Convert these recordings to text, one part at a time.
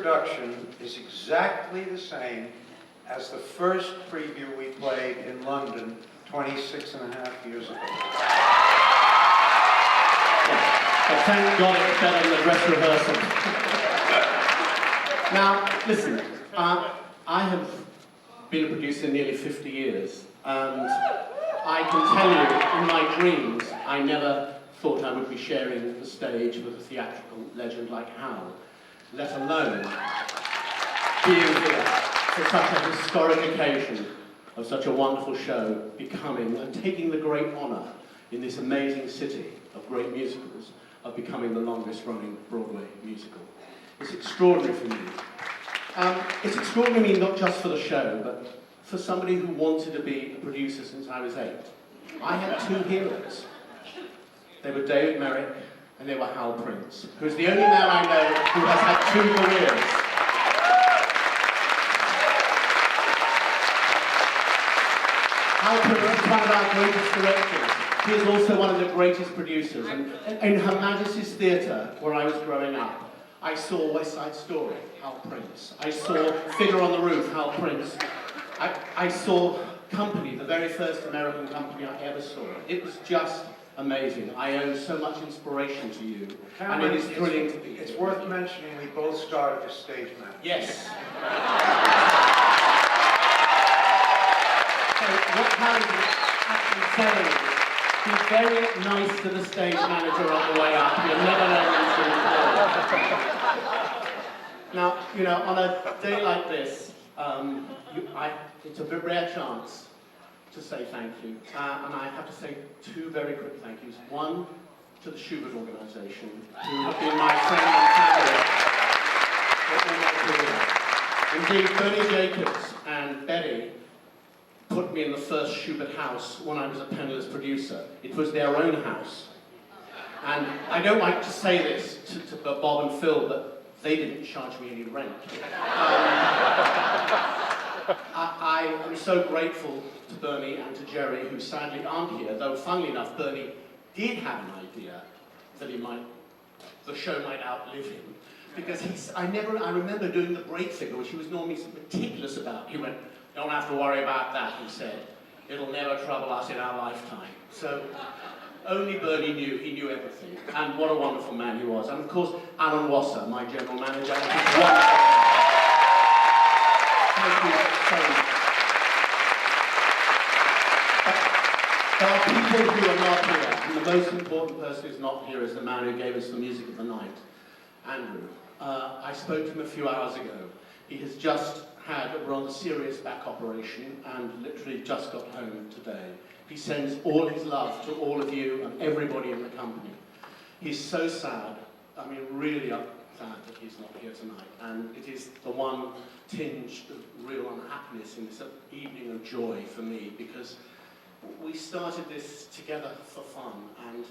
production is exactly the same as the first preview we played in London 26.5 years ago. But thank God it's better than the dress rehearsal. Now, listen, I have been a producer nearly 50 years, and I can tell you, in my dreams, I never thought I would be sharing the stage with a theatrical legend like Hal, let alone being here for such a historic occasion of such a wonderful show, becoming and taking the great honour in this amazing city of great musicals of becoming the longest running Broadway musical. It's extraordinary for me. It's extraordinary not just for the show, but for somebody who wanted to be a producer since I was 8. I had 2 heroes. They were David Merrick and they were Hal Prince, who's the only man I know who has had 2 careers. Hal Prince is one of our greatest directors. He is also one of the greatest producers. And in Her Majesty's Theatre, where I was growing up, I saw West Side Story, Hal Prince. I saw Fiddler on the Roof, Hal Prince. I saw Company, the very first American company I ever saw. It was just amazing. I owe so much inspiration to you, and it is thrilling to be here. It's worth mentioning we both started as stage managers. Yes. So what Hal is actually saying is, be very nice to the stage manager on the way up. You'll never know who's going to fall. Now, you know, on a day like this, it's a rare chance to say thank you. And I have to say 2 very quick thank yous. One, to the Schubert Organisation, who have been my friend and family for all my career. Indeed, Bernie Jacobs and Betty put me in the first Schubert house when I was a penniless producer. It was their own house. And I don't like to say this to Bob and Phil, but they didn't charge me any rent. I am so grateful to Bernie and to Jerry, who sadly aren't here, though funnily enough, Bernie did have an idea that the show might outlive him. Because I remember doing the break figure, which he was normally meticulous about. He went, "Don't have to worry about that," he said. "It'll never trouble us in our lifetime." So only Bernie knew, he knew everything. And what a wonderful man he was. And of course, Alan Wasser, my general manager. Thank you so much. There are people who are not here, and the most important person who's not here is the man who gave us the music of the night, Andrew. I spoke to him a few hours ago. He has just had a rather serious back operation and literally just got home today. He sends all his love to all of you and everybody in the company. He's so sad, I mean really sad that he's not here tonight, and it is the one tinge of real unhappiness in this evening of joy for me, because we started this together for fun, and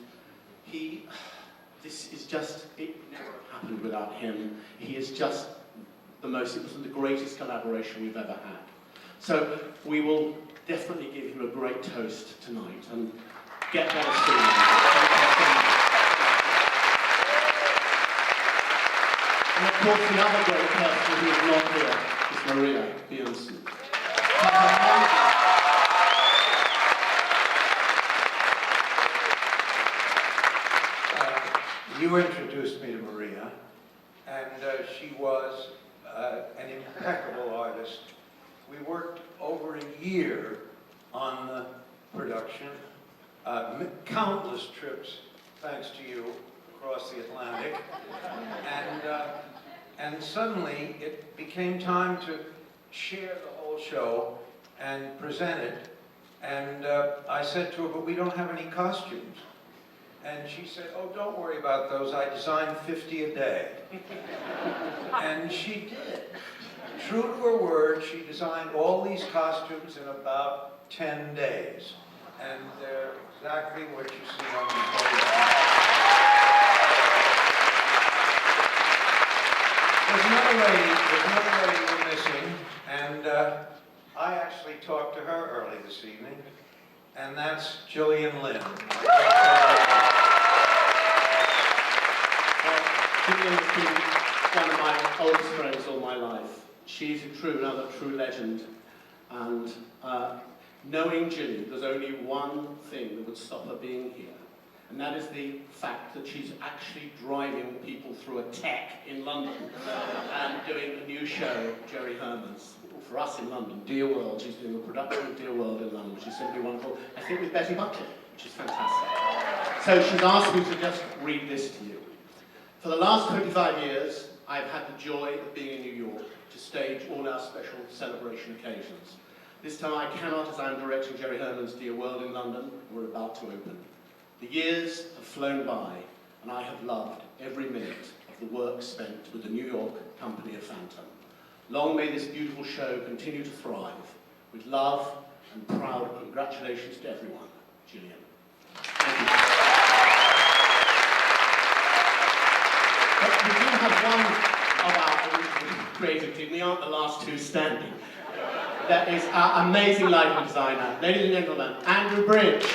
this is just, it never happened without him. He is just it was the greatest collaboration we've ever had. So we will definitely give him a great toast tonight, and get better soon. And of course, the other great person who is not here is Maria Bjornson. You introduced me to Maria, and she was an impeccable artist. We worked over a year on the production, countless trips, thanks to you, across the Atlantic, and suddenly it became time to share the whole show and present it. And I said to her, "But we don't have any costumes." And she said, "Oh, don't worry about those. I designed 50 a day." And she did. True to her word, she designed all these costumes in about 10 days. And they're exactly what you see on the photograph. There's another lady we're missing, and I actually talked to her early this evening, and that's Gillian Lynn. Gillian has been one of my oldest friends all my life. She's another true legend. And knowing Gilly, there's only one thing that would stop her being here. And that is the fact that she's actually driving people through a tech in London and doing a new show, Jerry Herman's. For us in London, Dear World, she's doing a production of Dear World in London, which is simply wonderful. I think with Betty Buckley, which is fantastic. So she's asked me to just read this to you. For the last 25 years, I've had the joy of being in New York to stage all our special celebration occasions. This time I cannot, as I'm directing Jerry Herman's Dear World in London, and we're about to open. The years have flown by, and I have loved every minute of the work spent with the New York company of Phantom. Long may this beautiful show continue to thrive. With love and proud congratulations to everyone, Gillian. Thank you. But we do have one of our original creative team. We aren't the last two standing. That is our amazing lighting designer, ladies and gentlemen, Andrew Bridge.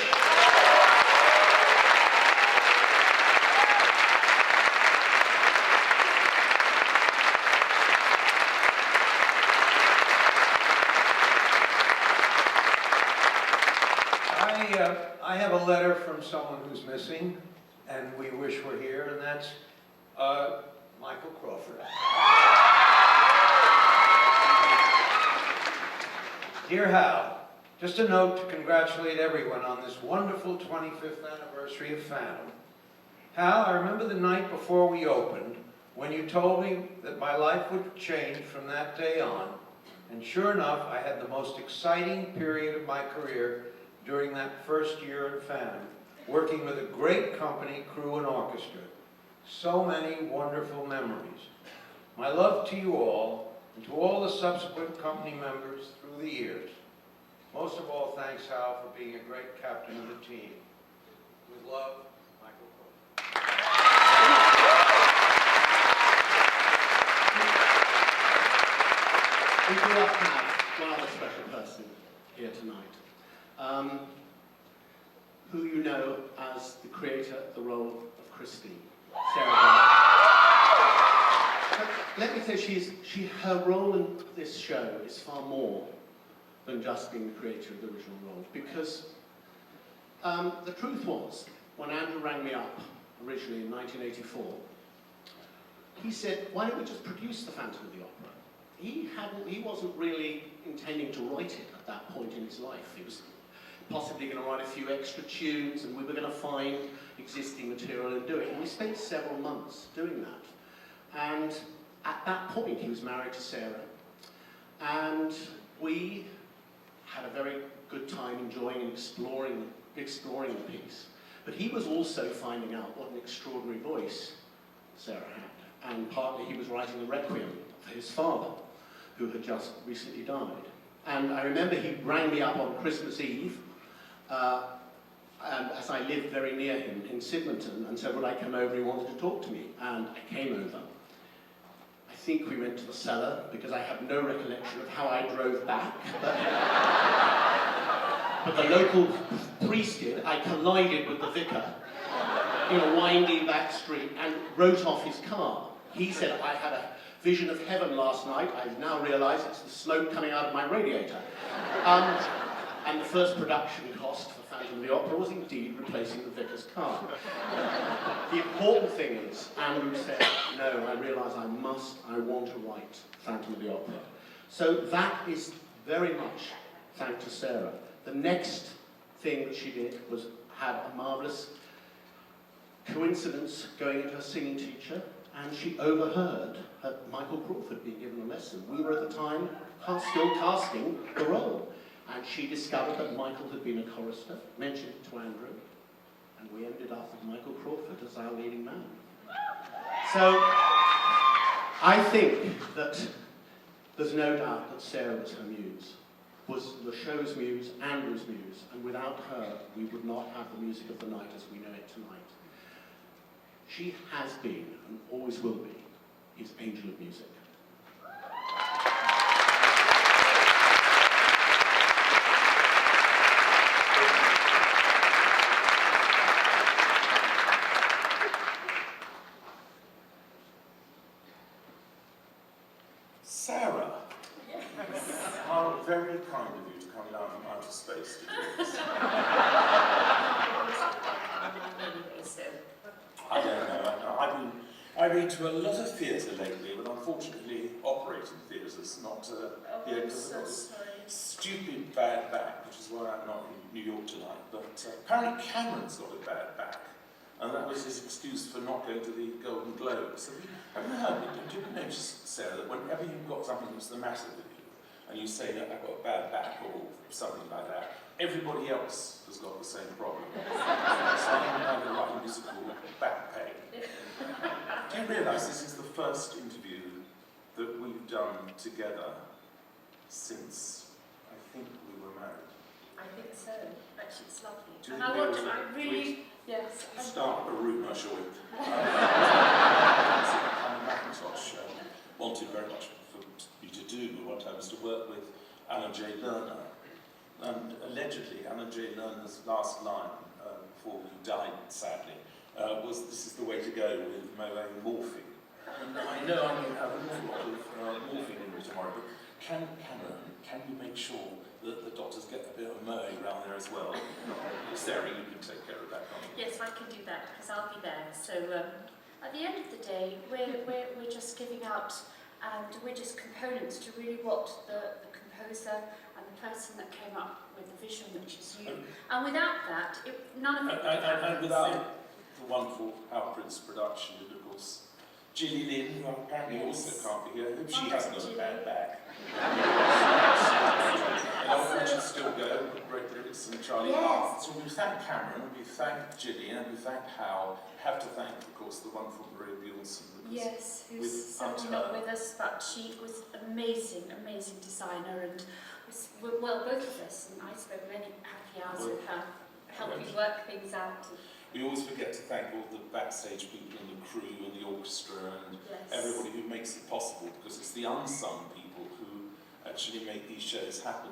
I have a letter from someone who's missing, and we wish were here, and that's Michael Crawford. Dear Hal, just a note to congratulate everyone on this wonderful 25th anniversary of Phantom. Hal, I remember the night before we opened, when you told me that my life would change from that day on, and sure enough, I had the most exciting period of my career during that first year at Phantom, working with a great company, crew, and orchestra. So many wonderful memories. My love to you all, and to all the subsequent company members through the years. Most of all, thanks, Hal, for being a great captain of the team. With love, Michael Crawford. We do have one other special person here tonight. Who you know as the creator of the role of Christine, Sarah Bennett. Let me say, her role in this show is far more than just being the creator of the original role, because the truth was, when Andrew rang me up originally in 1984, he said, why don't we just produce the Phantom of the Opera? He wasn't really intending to write it at that point in his life. He was possibly going to write a few extra tunes, and we were going to find existing material and do it. And we spent several months doing that. And at that point, he was married to Sarah. And we had a very good time enjoying and exploring the piece. But he was also finding out what an extraordinary voice Sarah had. And partly he was writing the Requiem for his father, who had just recently died. And I remember he rang me up on Christmas Eve, and as I lived very near him in Sidmonton, and said, would I come over? He wanted to talk to me, and I came over. I think we went to the cellar, because I have no recollection of how I drove back. But the local priest did. I collided with the vicar in a windy back street and wrote off his car. He said, I had a vision of heaven last night. I now realise it's the smoke coming out of my radiator. And the first production cost for Phantom of the Opera was indeed replacing the vicar's car. The important thing is, Andrew said, no, I realise I want to write Phantom of the Opera. So that is very much thanks to Sarah. The next thing that she did was had a marvellous coincidence going into her singing teacher, and she overheard Michael Crawford being given a lesson. We were at the time still casting the role, and she discovered that Michael had been a chorister, mentioned it to Andrew, and we ended up with Michael Crawford as our leading man. So I think that there's no doubt that Sarah was her muse, was the show's muse, Andrew's muse, and without her we would not have the music of the night as we know it tonight. She has been, and always will be, his angel of music. come down from outer space to do this. I don't know. I've been to a lot of theatre lately, but unfortunately operating theatres, not because I've got this stupid bad back, which is why I'm not in New York tonight. But apparently Cameron's got a bad back, and that was his excuse for not going to the Golden Globes. So have you heard, do you notice, Sarah, that whenever you've got something that's the matter with you, and you say that I've got a bad back or something like that, everybody else has got the same problem. So I'm having like musical back pain. Do you realise this is the first interview that we've done together since I think we were married? I think so. Actually, it's lovely. Do you And think I we want ought to, I really, yes. Start a rumour, shall we? Macintosh wanted very much for me to do what I was to work with Anna J. Lerner. And allegedly, Anna J. Lerner's last line, before he died, sadly, was, "This is the way to go with Moet morphine." And I know I'm going to have an awful lot of morphine in me tomorrow, but can you make sure that the doctors get a bit of Moet around there as well? Sarah, you can take care of that, can't you? Yes, I can do that, because I'll be there. So at the end of the day, we're just giving out, and we're just components to really what the composer and the person that came up with the vision, which is you. And without that, none of it would happen. And without the wonderful Howard Prince production, and of course, Gilly Lynn, who apparently also can't be here. She hasn't got a bad back. And we should still go, great lyrics and Charlie Hart. So we thank Cameron, we thank Gillian, and we thank Hal. We have to thank, of course, the wonderful Maria Bjornsson. Yes, who's certainly not with us, but she was amazing, amazing designer, and was, well, both of us, and I spent many happy hours with her, helping work things out. We always forget to thank all the backstage people and the crew and the orchestra and everybody who makes it possible, because it's the unsung people who actually make these shows happen.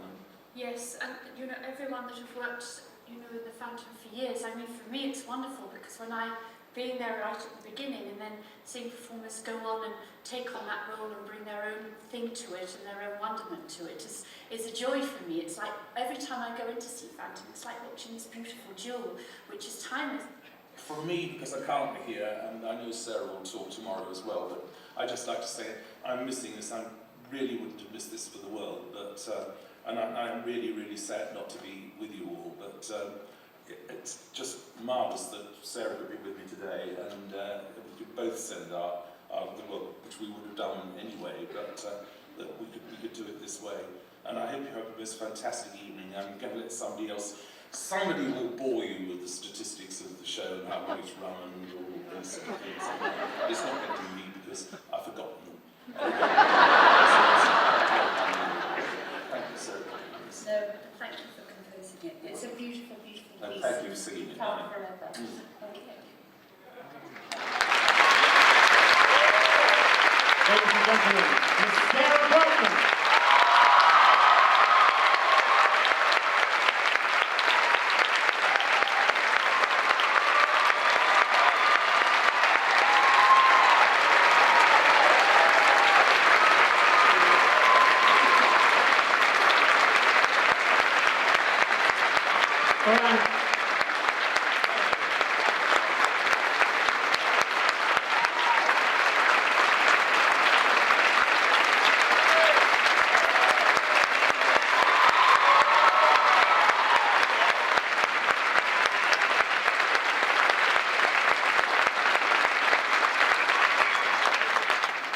Yes, and you know, everyone that have worked, you know, in the Phantom for years, I mean, for me it's wonderful, because when being there right at the beginning and then seeing performers go on and take on that role and bring their own thing to it and their own wonderment to it is a joy for me. It's like every time I go in to see Phantom, it's like watching this beautiful jewel, which is timeless. For me, because I can't be here, and I know Sarah will talk tomorrow as well, but I'd just like to say I'm missing this. I really wouldn't have missed this for the world, but and I'm really, really sad not to be with you all, but it's just marvellous that Sarah could be with me today, and we could both send our well, which we would have done anyway, but that we could do it this way. And I hope you have this fantastic evening. I'm going to let somebody will bore you with the statistics of the show and how long it's run and all these sort of things. It's not going to be me, because I've forgotten them. Thank you so much. No, thank you for composing it. It's a beautiful, beautiful piece. And thank you for singing it. Forever. Okay. Ladies and gentlemen, Miss Sarah Brightman. All right.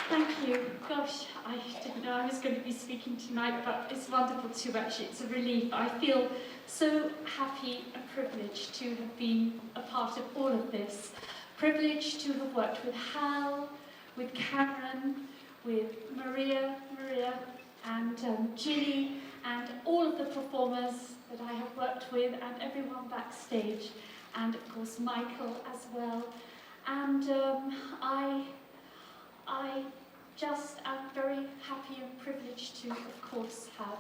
Thank you. Gosh, I didn't know I was going to be speaking tonight, but it's wonderful too, actually. It's a relief. I feel so happy and privileged to have been a part of all of this. Privileged to have worked with Hal, with Cameron, with Maria, and Ginny, and all of the performers that I have worked with, and everyone backstage, and of course Michael as well. And I just am very happy and privileged to, of course, have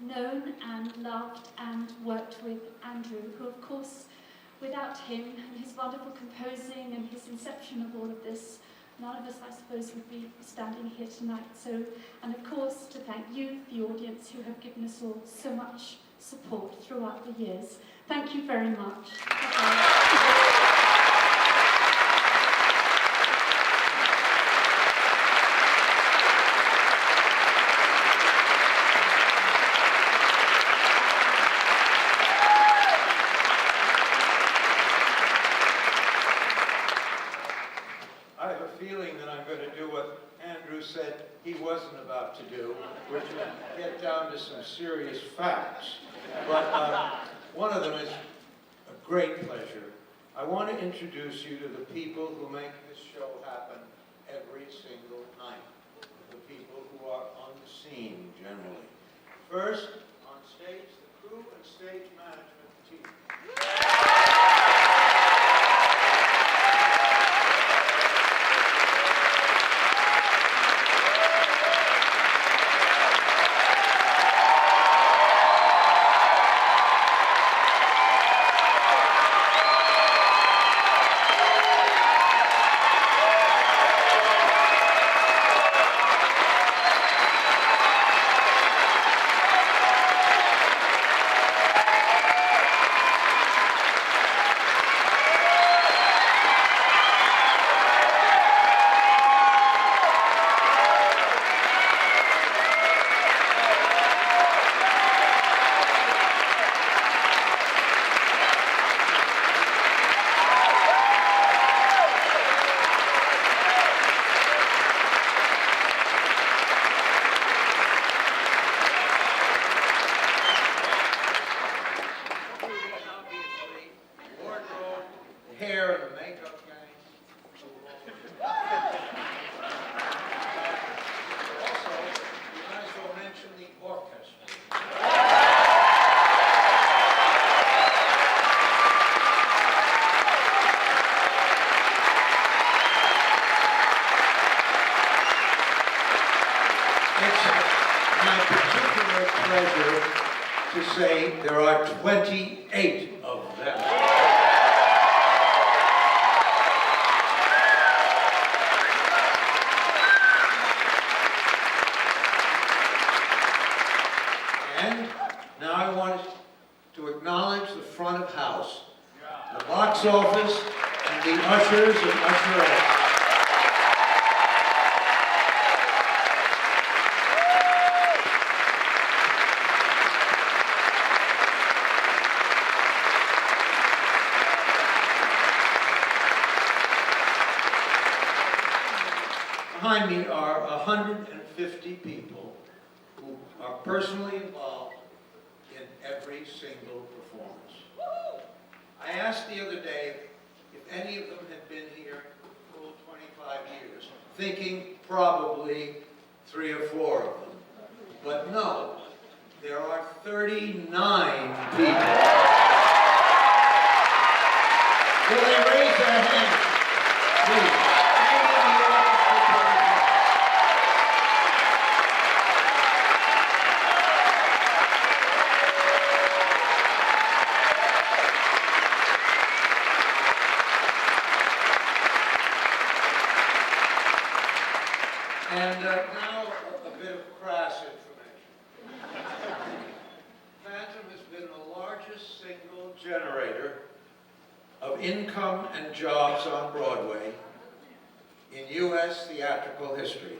known and loved and worked with Andrew, who, of course, without him and his wonderful composing and his inception of all of this, none of us, I suppose, would be standing here tonight. So, and of course, to thank you, the audience, who have given us all so much support throughout the years. Thank you very much. I have a feeling that I'm going to do what Andrew said he wasn't about to do, which is get down to some serious facts. But one of them is a great pleasure. I want to introduce you to the people who make this show happen every single night. The people who are on the scene, generally. First, on stage, the crew and stage management team. Hair and makeup gang. Also, you might as well mention the orchestra. It's my particular pleasure to say there are 28 of them. And now I want to acknowledge the front of house, the box office, and the ushers and usherettes. Behind me are 150 people who are personally involved in every single performance. I asked the other day if any of them had been here full 25 years, thinking probably 3 or 4 of them. But no, there are 39 people. Will they raise their hands, please? And now a bit of crass information. Phantom has been the largest single generator of income and jobs on Broadway in U.S. theatrical history.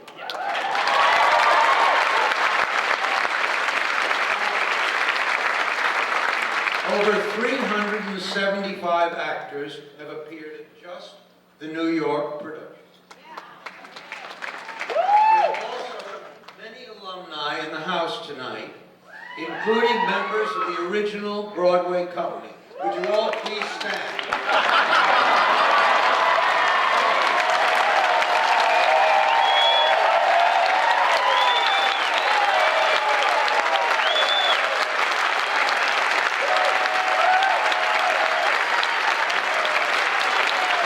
Over 375 actors have appeared in just the New York production. Alumni in the house tonight, including members of the original Broadway company. Would you all please stand?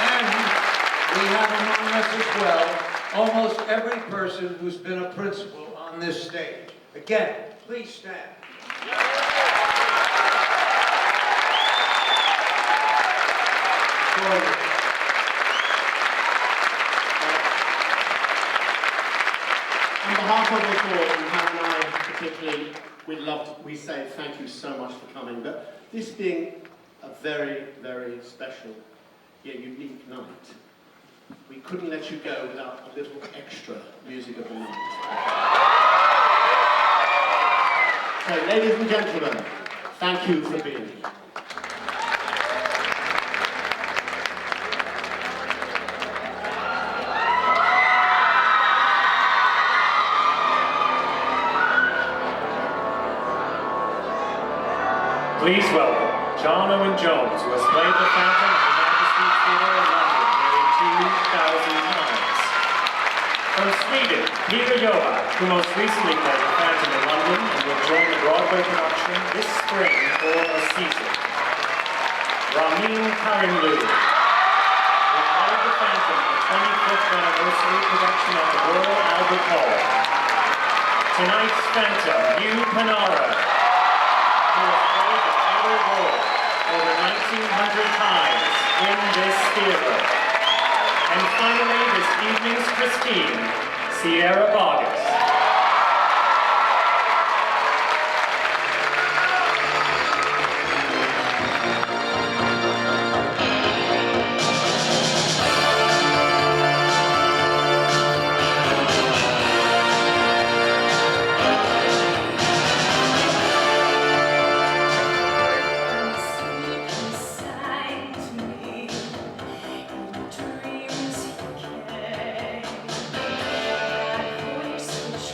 And we have among us as well almost every person who's been a principal on this stage. Again, please stand. thank you so much for coming. But this being a very, very special, yet unique night, we couldn't let you go without a little extra music of the night. So, ladies and gentlemen, thank you for being here. Please welcome John Owen Jones, who has played the Phantom at the Majesty Theatre in London nearly 2,000 times. From Sweden, Peter Johaug, who most recently played the Phantom in London and will join the Broadway production this spring for a season. Ramin Karimloo, who played the Phantom in the 25th anniversary production at the Royal Albert Hall. Tonight's Phantom, Hugh Panara, who has played the title role over 1,900 times in this theatre. And finally, this evening's Christine, Sierra Boggess. Dreams you came, that voice which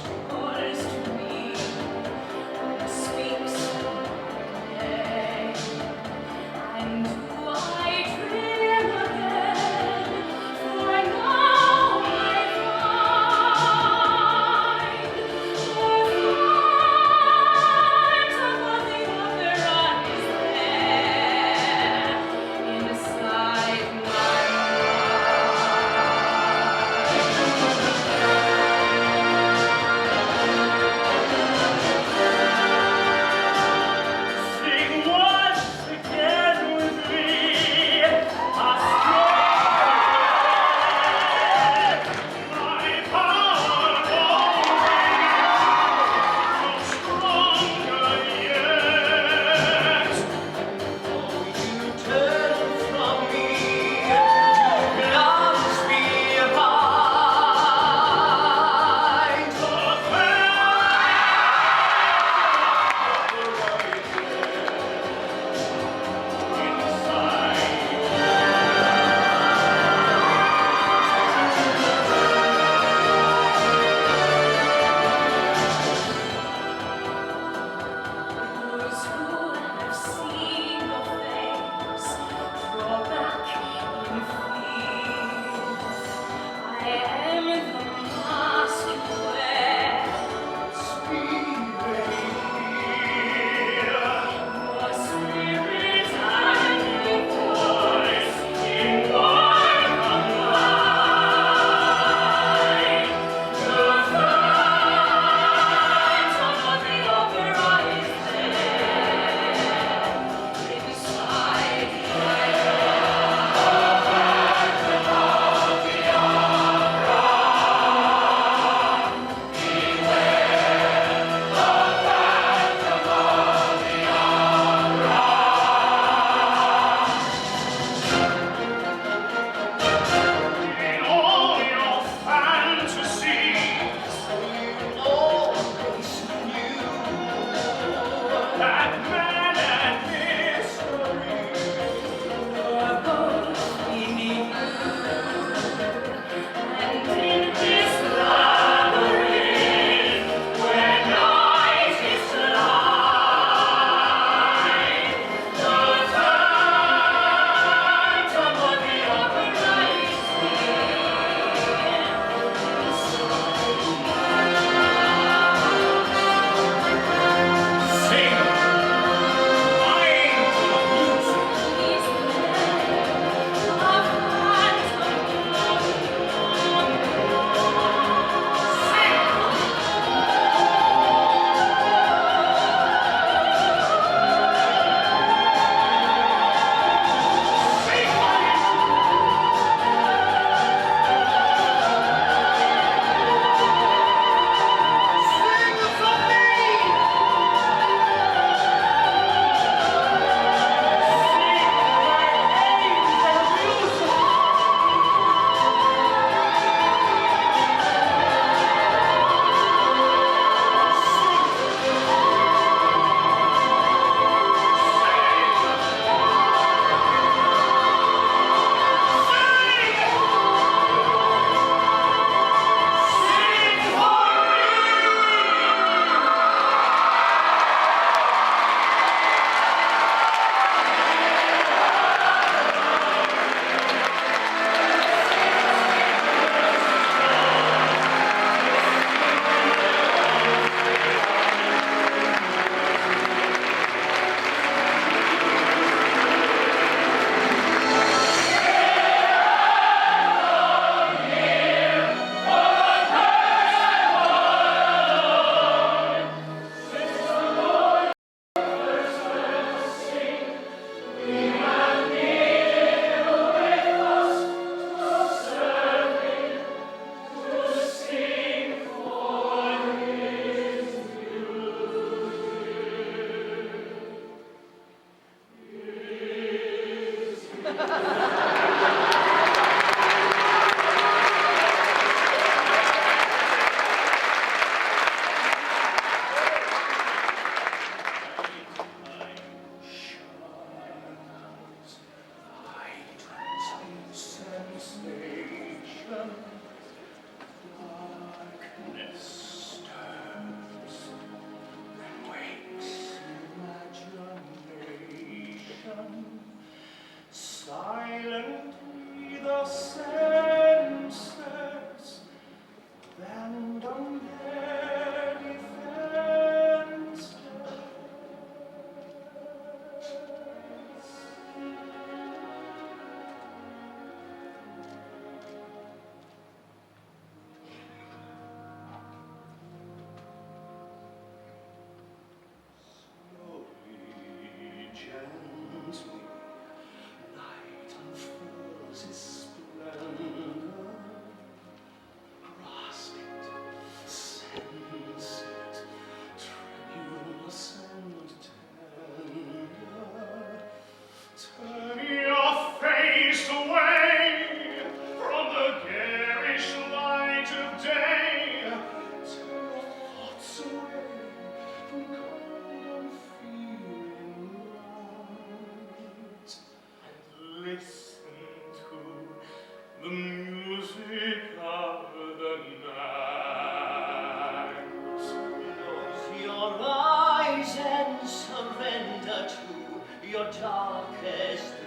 listen to the music of the night. Close your eyes and surrender to your darkest